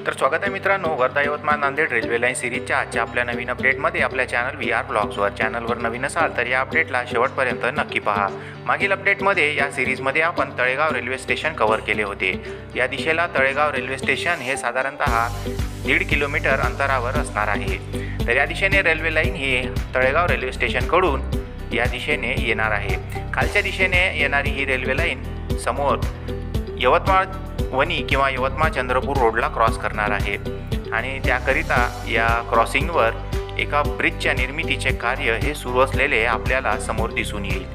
तर स्वागत आहे मित्रांनो, वर्धा यवतमाळ नांदेड रेल्वे लाईन सिरीजच्या आजच्या आपल्या नवीन अपडेटमध्ये आपल्या चॅनल VR ब्लॉग्सवर. चॅनलवर नवीन असाल तर या अपडेटला शेवटपर्यंत नक्की पहा. मागील अपडेटमध्ये या सिरीजमध्ये आपण तळेगाव रेल्वे स्टेशन कव्हर केले होते. या दिशेला तळेगाव रेल्वे स्टेशन हे साधारणतः 1.5 किलोमीटर अंतरावर असणार आहे. तर या दिशेने रेल्वे लाईन ही तळेगाव रेल्वे स्टेशनकडून या दिशेने येणार आहे. खालच्या दिशेने येणारी ही रेल्वे लाईन समोर यवतमाळ वणी किंवा यवतमाळ चंद्रपूर रोडला क्रॉस करणार आहे आणि त्याकरिता या क्रॉसिंगवर एका ब्रिजच्या निर्मितीचे कार्य हे सुरू असलेले आपल्याला समोर दिसून येईल.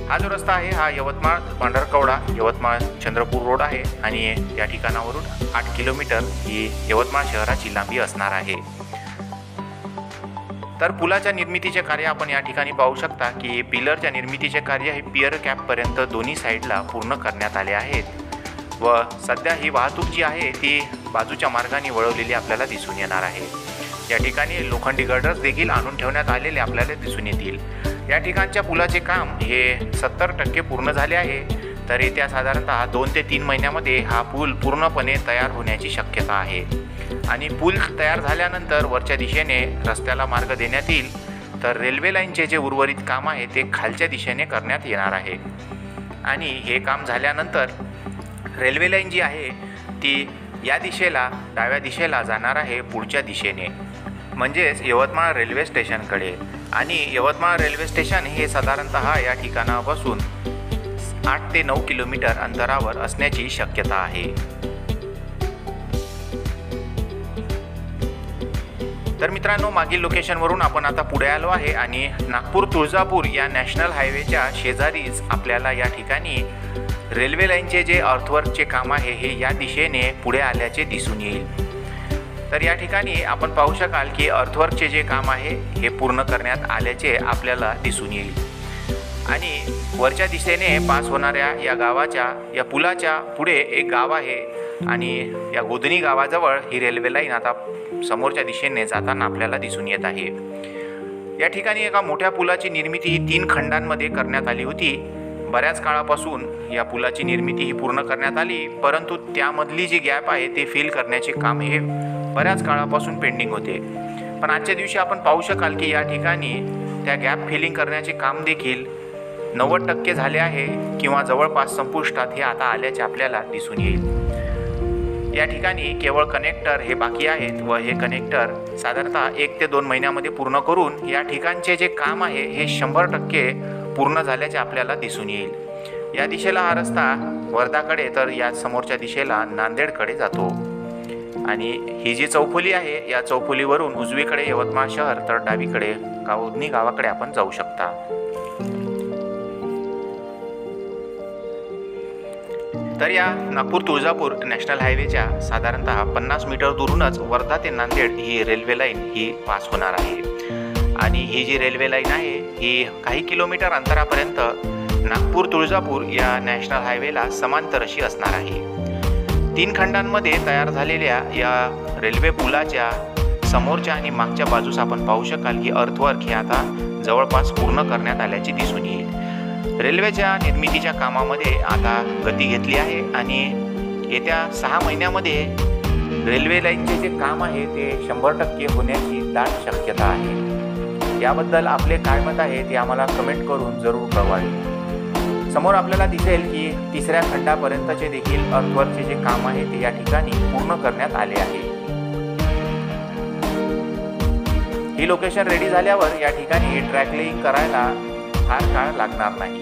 हा जो रस्ता आहे हा यवतमाळ पांढरकवडा यवतमाळ चंद्रपूर रोड आहे आणि या ठिकाणावरून 8 किलोमीटर ही यवतमाळ शहराची लांबी असणार आहे. तर पुलाच्या निर्मितीचे कार्य आपण या ठिकाणी पाहू शकता की पिलरच्या निर्मितीचे कार्य हे पियर कॅपपर्यंत दोन्ही साईडला पूर्ण करण्यात आले आहेत व सध्या ही वाहतूक जी आहे ती बाजूच्या मार्गाने वळवलेली आपल्याला दिसून येणार आहे. या ठिकाणी लोखंडी गर्डर्स देखील आणून ठेवण्यात आलेले आपल्याला दिसून येतील. या ठिकाणच्या पुलाचे काम हे 70% पूर्ण झाले आहे. तर येत्या साधारणतः 2 ते 3 महिन्यामध्ये हा पूल पूर्णपणे तयार होण्याची शक्यता आहे आणि पूल तयार झाल्यानंतर वरच्या दिशेने रस्त्याला मार्ग देण्यात येईल. तर रेल्वे लाईनचे जे उर्वरित काम आहे ते खालच्या दिशेने करण्यात येणार आहे आणि हे काम झाल्यानंतर रेल्वे लाईन जी आहे ती या दिशेला डाव्या दिशेला जाणार आहे पुढच्या दिशेने, म्हणजेच यवतमाळ रेल्वे स्टेशनकडे. आणि यवतमाळ रेल्वे स्टेशन हे साधारणतः या ठिकाणापासून 8 ते 9 किलोमीटर अंतरावर असण्याची शक्यता आहे. तर मित्रांनो, मागील लोकेशनवरून आपण आता पुढे आलो आहे आणि नागपूर तुळजापूर या नॅशनल हायवेच्या शेजारीच आपल्याला या ठिकाणी रेल्वे लाईनचे जे अर्थवर्कचे काम आहे हे या दिशेने पुढे आल्याचे दिसून येईल. तर या ठिकाणी आपण पाहू शकाल की अर्थवर्कचे जे काम आहे हे पूर्ण करण्यात आल्याचे आपल्याला दिसून येईल आणि वरच्या दिशेने पास होणाऱ्या या गावाच्या या पुलाच्या पुढे एक गाव आहे आणि या गोधनी गावाजवळ ही रेल्वे लाईन आता समोरच्या दिशेने जाताना आपल्याला दिसून येत आहे. या ठिकाणी एका मोठ्या पुलाची निर्मिती ही 3 खंडांमध्ये करण्यात आली होती. बऱ्याच काळापासून या पुलाची निर्मिती ही पूर्ण करण्यात आली, परंतु त्यामधली जी गॅप आहे ते फिल करण्याचे काम हे बऱ्याच काळापासून पेंडिंग होते. पण आजच्या दिवशी आपण पाहू शकाल की या ठिकाणी त्या गॅप फिलिंग करण्याचे काम देखील 90% झाले आहे किंवा जवळपास संपुष्टात हे आता आल्याचे आपल्याला दिसून येईल. या ठिकाणी केवळ कनेक्टर हे बाकी आहेत व हे कनेक्टर साधारणतः 1 ते 2 महिन्यामध्ये पूर्ण करून या ठिकाणचे जे काम आहे हे 100% पूर्ण झाल्याचे आपल्याला दिसून येईल. या दिशेला हा रस्ता वर्धाकडे तर या समोरच्या दिशेला नांदेडकडे जातो आणि ही जी चौफुली आहे या चौफुलीवरून उजवीकडे यवतमाळ शहर तर डावीकडे गोधनी गावाकडे आपण जाऊ शकता. तर या नागपूर तुळजापूर नॅशनल हायवेच्या साधारणतः 50 मीटर दूरूनच वर्धा ते नांदेड ही रेल्वे लाईन ही पास होणार आहे आणि ही जी रेल्वे लाईन आहे ही काही किलोमीटर अंतरापर्यंत नागपूर तुळजापूर या नॅशनल हायवेला समांतर अशी असणार आहे. 3 खंडांमध्ये तयार झालेल्या या रेल्वे पुलाच्या समोरच्या आणि मागच्या बाजूस आपण पाहू शकाल की अर्थवर्क हे आता जवळपास पूर्ण करण्यात आल्याचे दिसून येईल. रेल्वेच्या निर्मितीच्या कामामध्ये आता गती घेतली आहे आणि येत्या 6 महिन्यामध्ये रेल्वे लाईनचे जे काम आहे ते 100% होण्याची दाट शक्यता आहे. याबद्दल आपले काय मत आहे ते आम्हाला कमेंट करून जरूर कळवावे. समोर आपल्याला दिसेल की 3ऱ्या खंडापर्यंतचे देखील अर्थवर्कचे जे काम आहे ते या ठिकाणी पूर्ण करण्यात आले आहे. ही लोकेशन रेडी झाल्यावर या ठिकाणी ट्रॅक लेईंग करायला फार काळ लागणार नाही.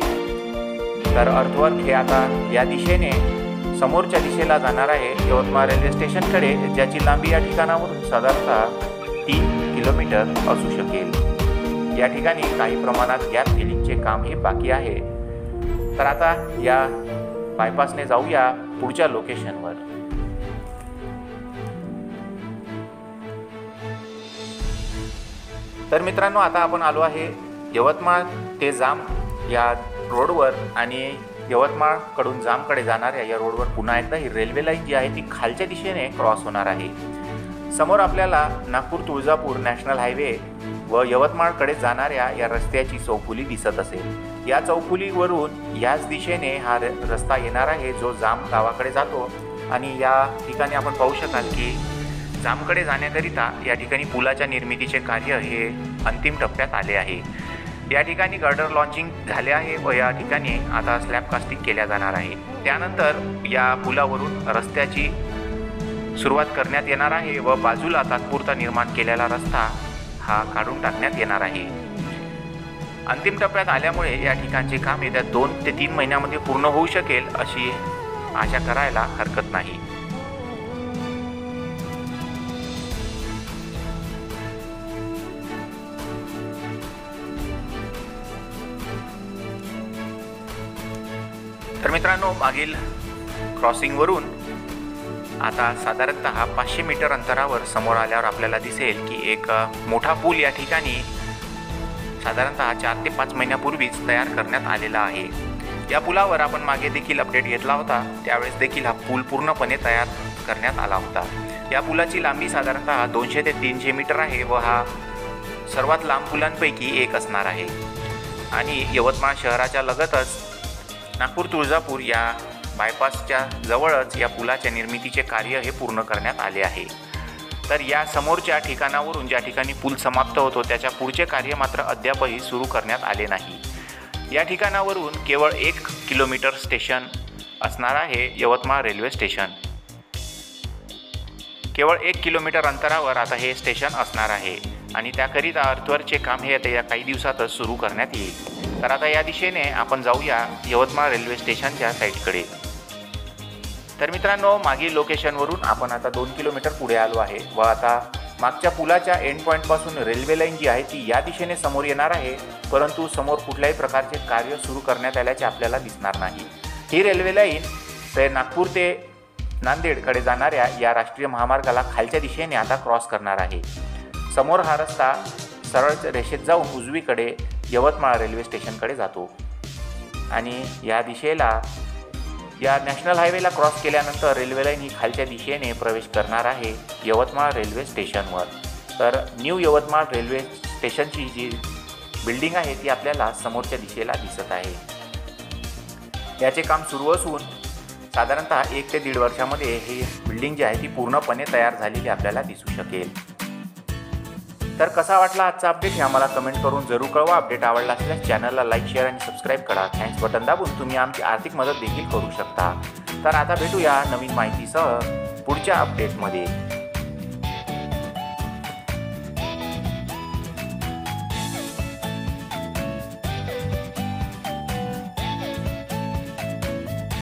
तर अर्थवर्क हे आता या दिशेने समोरच्या दिशेला जाणार आहे यवतमाळ रेल्वे स्टेशनकडे, ज्याची लांबी या ठिकाणावरून साधारणतः 3 किलोमीटर असू शकेल. या ठिकाणी काही प्रमाणात गॅप फिलिंगचे काम हे बाकी आहे. तर आता या बायपासने जाऊया पुढच्या लोकेशनवर. तर मित्रांनो, आता आपण आलो आहे यवतमाळ ते जाम या रोडवर आणि यवतमाळकडून जामकडे जाणाऱ्या या रोडवर पुन्हा एकदा ही रेल्वे लाईन जी आहे ती खालच्या दिशेने क्रॉस होणार आहे. समोर आपल्याला नागपूर तुळजापूर नॅशनल हायवे व यवतमाळकडे जाणाऱ्या या रस्त्याची चौफुली दिसत असेल। या चौफुलीवरून याच दिशेने हा रस्ता येणार आहे जो जाम गावाकडे जातो आणि या ठिकाणी आपण पाहू शकाल की जामकडे जाण्याकरिता या ठिकाणी पुलाच्या निर्मितीचे कार्य हे अंतिम टप्प्यात आले आहे। या ठिकाणी गर्डर लॉन्चिंग झाले आहे व या ठिकाणी आता स्लॅब कास्टिंग केल्या जाणार आहे। त्यानंतर या पुलावरून रस्त्याची सुरुवात करण्यात येणार आहे व बाजूला तात्पुरता निर्माण केलेला रस्ता हा काढून टाकण्यात येणार आहे। अंतिम टप्प्यात आल्यामुळे या ठिकाणचे काम येत्या 2 ते 3 महिन्यामध्ये पूर्ण होऊ शकेल अशी आशा करायला हरकत नाही। तर मित्रांनो, मागील क्रॉसिंगवरून आता साधारणतः 500 मीटर अंतरावर समोर आल्यावर आपल्याला दिसेल की एक मोठा पूल या ठिकाणी साधारणतः 4 ते 5 महिन्यापूर्वीच तयार करण्यात आलेला आहे। या पुलावर आपण मागे देखील अपडेट घेतला होता, त्यावेळेस देखील हा पूल पूर्णपणे तयार करण्यात आला होता। या पुलाची लांबी साधारणतः 200 ते 300 मीटर आहे व हा सर्वात लांब पुलांपैकी एक असणार आहे आणि यवतमाळ शहराच्या लगतच नागपूर तुळजापूर या बायपासच्या जवळच या पुलाच्या निर्मितीचे कार्य हे पूर्ण करण्यात आले आहे। तर या समोरच्या ठिकाणावरून ज्या ठिकाणी पूल समाप्त होतो त्याच्या पुढचे कार्य मात्र अद्यापही सुरू करण्यात आले नाही। या ठिकाणावरून केवळ 1 किलोमीटर स्टेशन असणार आहे यवतमाळ रेल्वे स्टेशन। केवळ 1 किलोमीटर अंतरावर आता हे स्टेशन असणार आहे आणि त्याकरिता अर्थवर्कचे काम हे आता या काही दिवसातच सुरू करण्यात येईल। तर आता या दिशेने आपण जाऊया यवतमाळ रेल्वे स्टेशनच्या साईडकडे। तर मित्रांनो, मागील लोकेशनवरून आपण आता 2 किलोमीटर पुढे आलो आहे व आता मागच्या पुलाच्या एंड पॉईंटपासून रेल्वे लाईन जी आहे ती या दिशेने समोर येणार आहे, परंतु समोर कुठल्याही प्रकारचे कार्य सुरू करण्यात आल्याचे आपल्याला दिसणार नाही। ही रेल्वे लाईन ते नागपूर ते नांदेडकडे जाणाऱ्या या राष्ट्रीय महामार्गाला खालच्या दिशेने आता क्रॉस करणार आहे। समोर हा रस्ता सरळ रेषेत जाऊन उजवीकडे यवतमाळ रेल्वे स्टेशनकडे जातो आणि या दिशेला या नॅशनल हायवेला क्रॉस केल्यानंतर रेल्वे लाईन ही खालच्या दिशेने प्रवेश करणार आहे यवतमाळ रेल्वे स्टेशनवर। तर न्यू यवतमाळ रेल्वे स्टेशनची जी बिल्डिंग आहे ती आपल्याला समोरच्या दिशेला दिसत आहे। याचे काम सुरू असून साधारणतः 1 ते 1.5 वर्षामध्ये ही बिल्डिंग जी आहे ती पूर्णपणे तयार झालेली आपल्याला दिसू शकेल। तर कसा वाटला आजचा अपडेट हे आम्हाला कमेंट करून जरूर कळवा। अपडेट आवडला असल्यास चॅनलला लाईक, शेअर आणि सबस्क्राईब करा। थँक्स बटन दाबून तुम्ही आमची आर्थिक मदत देखील करू शकता। तर आता भेटूया नवीन माहितीसह पुढच्या अपडेटमध्ये।